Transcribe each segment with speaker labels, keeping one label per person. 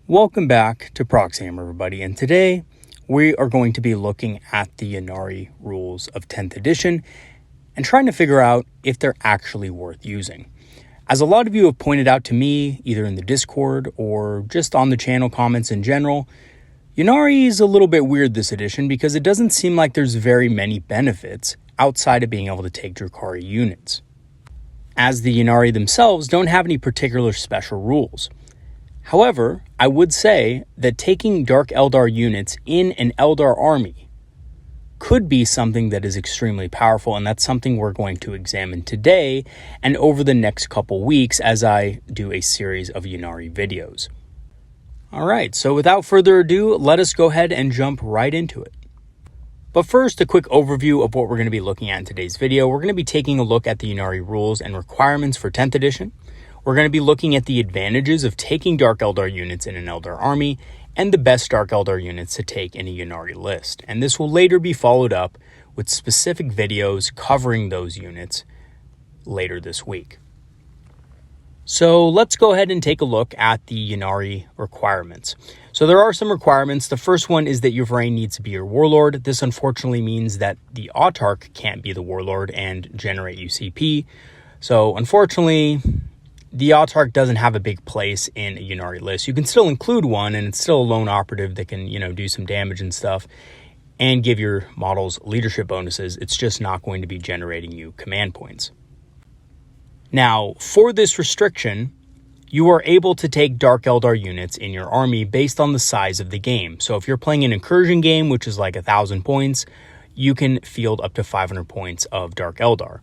Speaker 1: Welcome back to Proxy, everybody, and today we are going to be looking at the Ynnari rules of 10th edition and trying to figure out if they're actually worth using. As a lot of you have pointed out to me, either in the Discord or just on the channel comments in general, Ynnari is a little bit weird this edition because it doesn't seem like there's very many benefits outside of being able to take Drukhari units, as the Ynnari themselves don't have any particular special rules. However, I would say that taking Dark Eldar units in an Eldar army could be something that is extremely powerful, and that's something we're going to examine today and over the next couple weeks as I do a series of Ynnari videos. Alright, so without further ado, let us go ahead and jump right into it. But first, a quick overview of what we're going to be looking at in today's video. We're going to be taking a look at the Ynnari rules and requirements for 10th edition. We're going to be looking at the advantages of taking Dark Eldar units in an Eldar army and the best Dark Eldar units to take in a Ynnari list. And this will later be followed up with specific videos covering those units later this week. So let's go ahead and take a look at the Ynnari requirements. So there are some requirements. The first one is that your Vrain needs to be your warlord. This unfortunately means that the Autarch can't be the warlord and generate UCP. So unfortunately, the Autarch doesn't have a big place in a Ynnari list. You can still include one, and it's still a lone operative that can, do some damage and stuff and give your models leadership bonuses. It's just not going to be generating you command points. Now, for this restriction, you are able to take Dark Eldar units in your army based on the size of the game. So if you're playing an incursion game, which is like 1,000 points, you can field up to 500 points of Dark Eldar.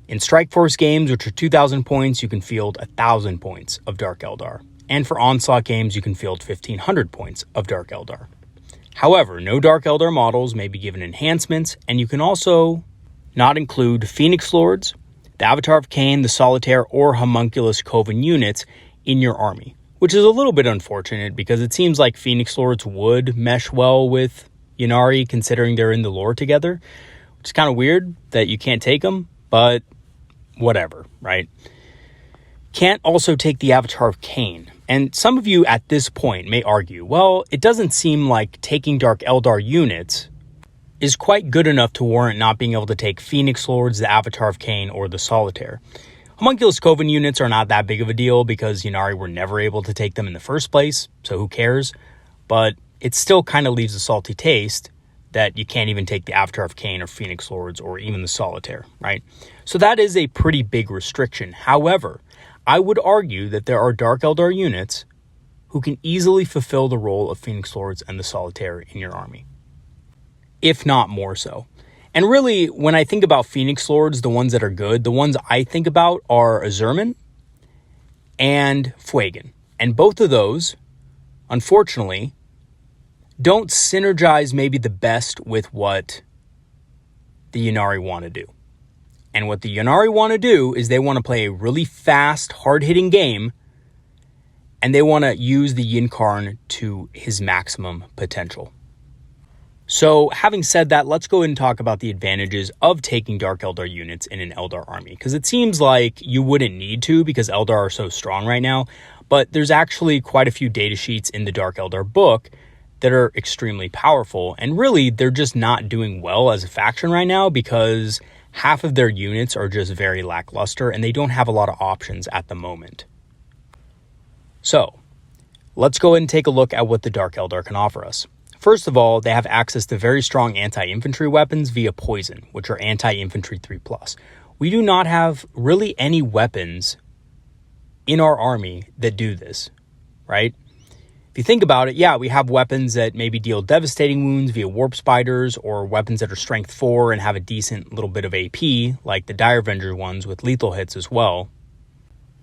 Speaker 1: In Strike Force games, which are 2,000 points, you can field 1,000 points of Dark Eldar. And for Onslaught games, you can field 1,500 points of Dark Eldar. However, no Dark Eldar models may be given enhancements, and you can also not include Phoenix Lords, the Avatar of Cain, the Solitaire, or Homunculus Coven units in your army, which is a little bit unfortunate because it seems like Phoenix Lords would mesh well with Ynnari considering they're in the lore together, which is kind of weird that you can't take them, but whatever, right? Can't also take the Avatar of Cain. And some of you at this point may argue, well, it doesn't seem like taking Dark Eldar units is quite good enough to warrant not being able to take Phoenix Lords, the Avatar of Cain, or the Solitaire. Homunculus Coven units are not that big of a deal because Ynnari were never able to take them in the first place, so who cares? But it still kind of leaves a salty taste that you can't even take the Avatar of Cain or Phoenix Lords or even the Solitaire, right? So that is a pretty big restriction. However, I would argue that there are Dark Eldar units who can easily fulfill the role of Phoenix Lords and the Solitaire in your army, if not more so. And really, when I think about Phoenix Lords, the ones that are good, the ones I think about are Azurman and Fuegan. And both of those, unfortunately, don't synergize maybe the best with what the Ynnari want to do. And what the Ynnari want to do is they want to play a really fast, hard-hitting game, and they want to use the Yinkarn to his maximum potential. So having said that, let's go ahead and talk about the advantages of taking Dark Eldar units in an Eldar army, because it seems like you wouldn't need to because Eldar are so strong right now, but there's actually quite a few data sheets in the Dark Eldar book that are extremely powerful, and really they're just not doing well as a faction right now because half of their units are just very lackluster and they don't have a lot of options at the moment. So let's go ahead and take a look at what the Dark Eldar can offer us. First of all, they have access to very strong anti-infantry weapons via poison, which are anti-infantry 3+. We do not have really any weapons in our army that do this, right? If you think about it, yeah, we have weapons that maybe deal devastating wounds via warp spiders, or weapons that are strength 4 and have a decent little bit of AP, like the Dire Avenger ones with lethal hits as well.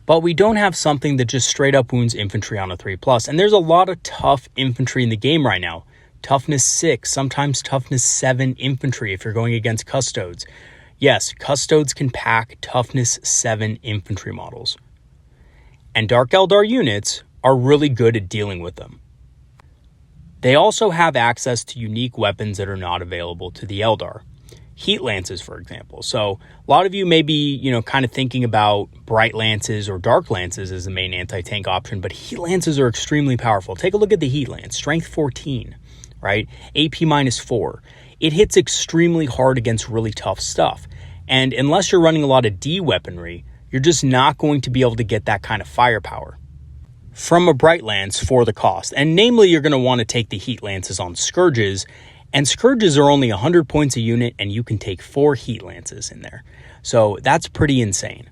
Speaker 1: But we don't have something that just straight up wounds infantry on a 3+. And there's a lot of tough infantry in the game right now. Toughness 6, sometimes toughness 7 infantry if you're going against Custodes. Yes, Custodes can pack toughness 7 infantry models. And Dark Eldar units are really good at dealing with them. They also have access to unique weapons that are not available to the Eldar. heat lances, for example. So a lot of you may be, kind of thinking about bright lances or dark lances as the main anti-tank option, but heat lances are extremely powerful. Take a look at the heat lance, strength 14, right? AP -4. It hits extremely hard against really tough stuff. And unless you're running a lot of D weaponry, you're just not going to be able to get that kind of firepower from a bright lance for the cost. And namely, you're going to want to take the heat lances on Scourges, and Scourges are only 100 points a unit, and you can take 4 heat lances in there. So that's pretty insane.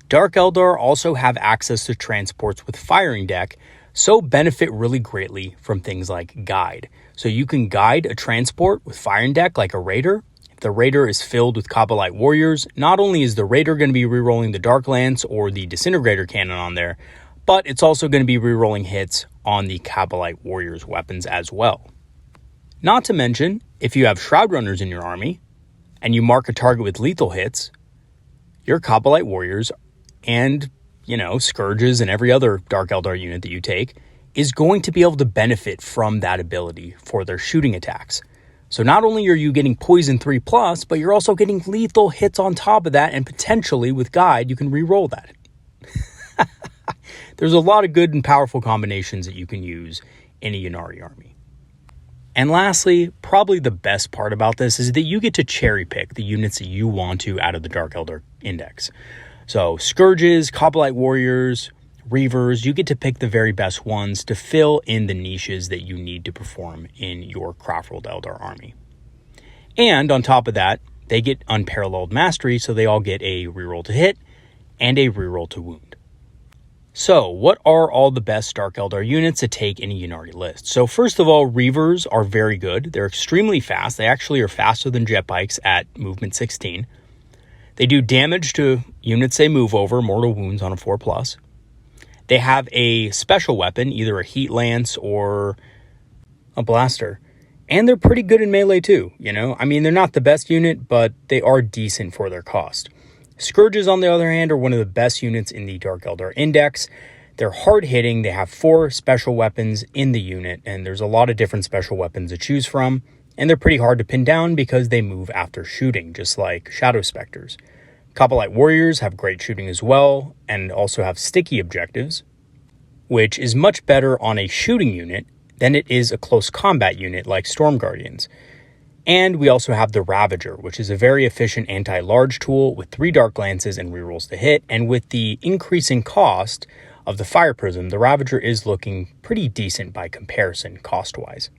Speaker 1: Dark Eldar also have access to transports with firing deck, so benefit really greatly from things like guide. So you can guide a transport with firing deck like a Raider. If the Raider is filled with Kabbalite Warriors, not only is the Raider going to be rerolling the Dark Lance or the Disintegrator Cannon on there, but it's also going to be rerolling hits on the Kabbalite Warriors weapons as well. Not to mention, if you have Shroud Runners in your army, and you mark a target with lethal hits, your Kabbalite Warriors and, Scourges and every other Dark Eldar unit that you take is going to be able to benefit from that ability for their shooting attacks. So not only are you getting Poison 3+, but you're also getting lethal hits on top of that, and potentially with Guide, you can reroll that. There's a lot of good and powerful combinations that you can use in a Ynnari army. And lastly, probably the best part about this is that you get to cherry pick the units that you want to out of the Dark Eldar index. So Scourges, Kabbalite Warriors, Reavers, you get to pick the very best ones to fill in the niches that you need to perform in your Craftworld Eldar army. And on top of that, they get unparalleled mastery, so they all get a reroll to hit and a reroll to wound. So what are all the best Dark Eldar units to take in a Ynnari list? So first of all, Reavers are very good. They're extremely fast. They actually are faster than jet bikes at movement 16. They do damage to units they move over, mortal wounds on a 4+. They have a special weapon, either a heat lance or a blaster. And they're pretty good in melee too, they're not the best unit, but they are decent for their cost. Scourges, on the other hand, are one of the best units in the Dark Eldar Index. They're hard-hitting. They have 4 special weapons in the unit, and there's a lot of different special weapons to choose from. And they're pretty hard to pin down because they move after shooting, just like Shadow Specters. Kabbalite Warriors have great shooting as well, and also have sticky objectives, which is much better on a shooting unit than it is a close combat unit like Storm Guardians. And we also have the Ravager, which is a very efficient anti-large tool with 3 Dark Lances and rerolls to hit. And with the increasing cost of the Fire Prism, the Ravager is looking pretty decent by comparison cost-wise.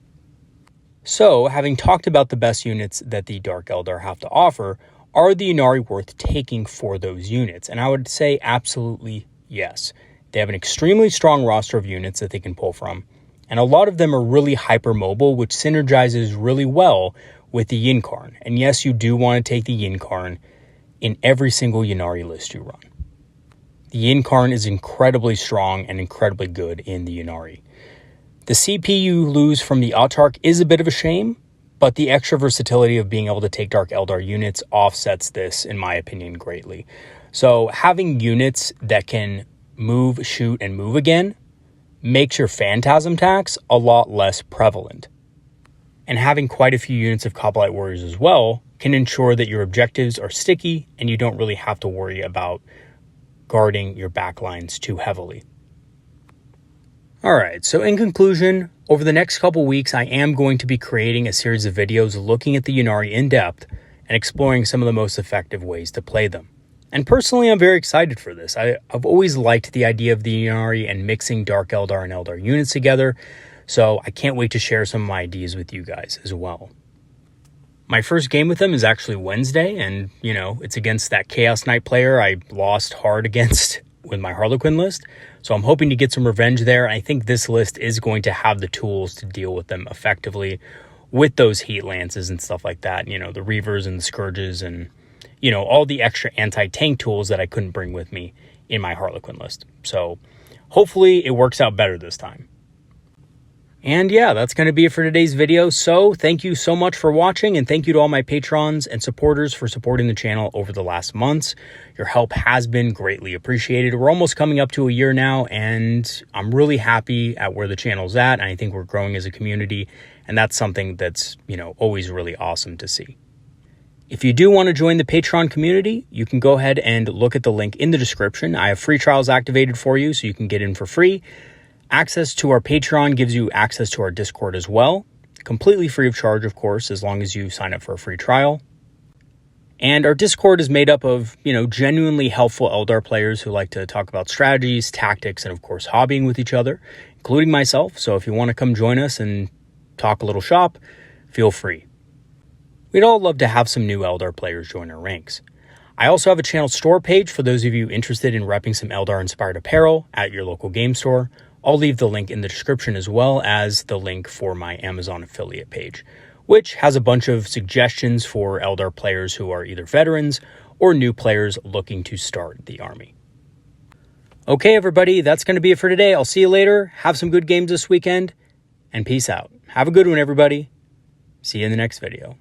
Speaker 1: So, having talked about the best units that the Dark Eldar have to offer, are the Ynnari worth taking for those units? And I would say absolutely yes. They have an extremely strong roster of units that they can pull from, and a lot of them are really hyper-mobile, which synergizes really well with the Ynnkarn. And yes, you do want to take the Ynnkarn in every single Ynnari list you run. The Ynnkarn is incredibly strong and incredibly good in the Ynnari. The CP you lose from the Autarch is a bit of a shame, but the extra versatility of being able to take Dark Eldar units offsets this, in my opinion, greatly. So having units that can move, shoot, and move again makes your Phantasm tax a lot less prevalent. And having quite a few units of Kabbalite Warriors as well can ensure that your objectives are sticky and you don't really have to worry about guarding your backlines too heavily. Alright, so in conclusion, over the next couple weeks I am going to be creating a series of videos looking at the Ynnari in depth and exploring some of the most effective ways to play them. And personally, I'm very excited for this. I've always liked the idea of the Ynnari and mixing Dark Eldar and Eldar units together, so I can't wait to share some of my ideas with you guys as well. My first game with them is actually Wednesday, and, it's against that Chaos Knight player I lost hard against with my Harlequin list, so I'm hoping to get some revenge there. I think this list is going to have the tools to deal with them effectively with those heat lances and stuff like that, the Reavers and the Scourges and, all the extra anti-tank tools that I couldn't bring with me in my Harlequin list. So hopefully it works out better this time. And yeah, that's going to be it for today's video. So thank you so much for watching, and thank you to all my patrons and supporters for supporting the channel over the last months. Your help has been greatly appreciated. We're almost coming up to a year now, and I'm really happy at where the channel's at. And I think we're growing as a community, and that's something that's, always really awesome to see. If you do want to join the Patreon community, you can go ahead and look at the link in the description. I have free trials activated for you, so you can get in for free. Access to our Patreon gives you access to our Discord as well. Completely free of charge, of course, as long as you sign up for a free trial. And our Discord is made up of, genuinely helpful Eldar players who like to talk about strategies, tactics, and of course, hobbying with each other, including myself. So if you want to come join us and talk a little shop, feel free. We'd all love to have some new Eldar players join our ranks. I also have a channel store page for those of you interested in repping some Eldar-inspired apparel at your local game store. I'll leave the link in the description as well as the link for my Amazon affiliate page, which has a bunch of suggestions for Eldar players who are either veterans or new players looking to start the army. Okay, everybody, that's going to be it for today. I'll see you later. Have some good games this weekend, and peace out. Have a good one, everybody. See you in the next video.